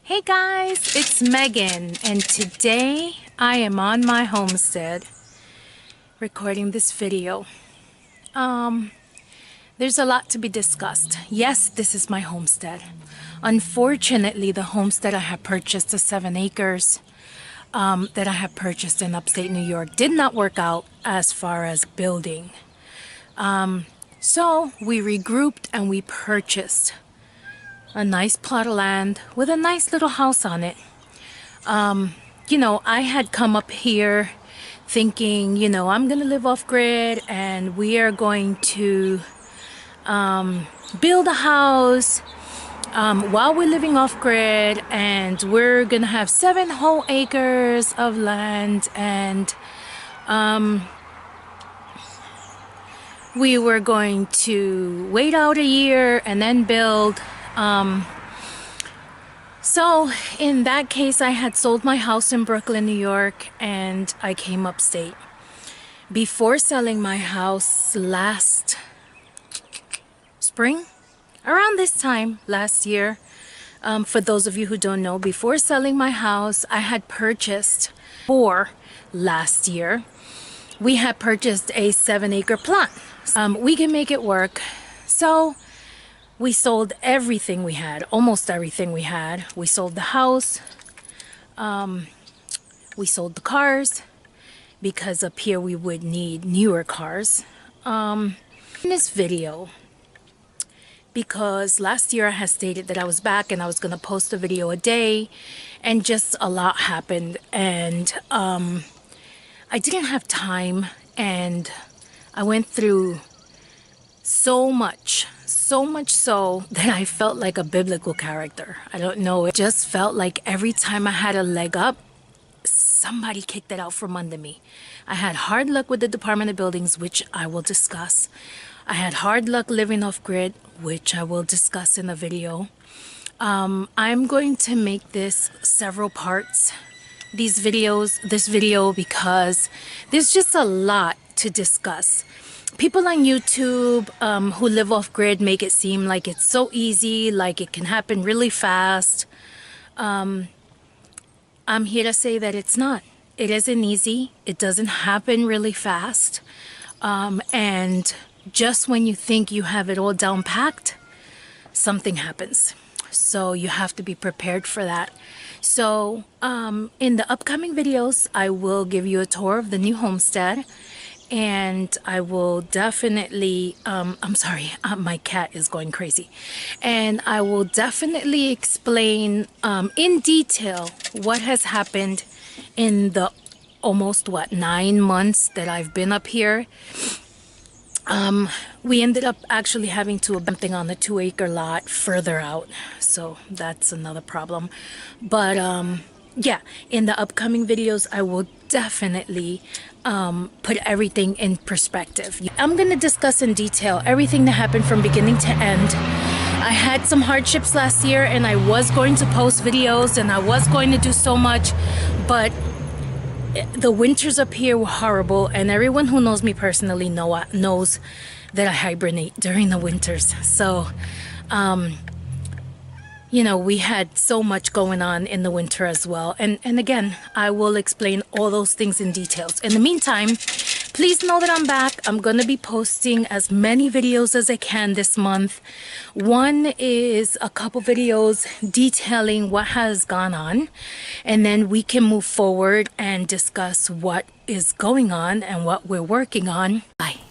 Hey guys, it's Megan, and today I am on my homestead recording this video. There's a lot to be discussed. Yes, this is my homestead. Unfortunately, the homestead I have purchased, the 7 acres that I have purchased in upstate New York, did not work out as far as building. So we regrouped and we purchased a nice plot of land with a nice little house on it. I had come up here thinking, I'm gonna live off grid and we are going to build a house while we're living off grid, and we're gonna have 7 whole acres of land, and we were going to wait out a year and then build. So in that case, I had sold my house in Brooklyn, New York, and I came upstate. Before selling my house last spring, around this time last year, for those of you who don't know, before selling my house, I had purchased, for last year, we had purchased a 7-acre plot. We can make it work. So we sold everything we had, almost everything we had. We sold the house, we sold the cars, because up here we would need newer cars. In this video, because last year I had stated that I was back and I was going to post a video a day, and just a lot happened, and I didn't have time, and I went through so much so that I felt like a biblical character. I don't know, it just felt like every time I had a leg up, somebody kicked it out from under me. I had hard luck with the Department of Buildings, which I will discuss. I had hard luck living off grid, which I will discuss in a video. I'm going to make this several parts, this video, because there's just a lot to discuss. People on YouTube who live off grid make it seem like it's so easy, like it can happen really fast. I'm here to say that it's not. It isn't easy. It doesn't happen really fast. And just when you think you have it all down packed, something happens. So you have to be prepared for that. So in the upcoming videos, I will give you a tour of the new homestead. And I will definitely, I'm sorry, my cat is going crazy. And I will definitely explain in detail what has happened in the almost, 9 months that I've been up here. We ended up actually having to build something on the 2-acre lot further out. So that's another problem. But yeah, in the upcoming videos, I will definitely put everything in perspective. I'm going to discuss in detail everything that happened from beginning to end. I had some hardships last year, and I was going to post videos, and I was going to do so much, but the winters up here were horrible, and everyone who knows me personally knows that I hibernate during the winters. So we had so much going on in the winter as well. And again, I will explain all those things in details. In the meantime, please know that I'm back. I'm going to be posting as many videos as I can this month. One is a couple videos detailing what has gone on, and then we can move forward and discuss what is going on and what we're working on. Bye.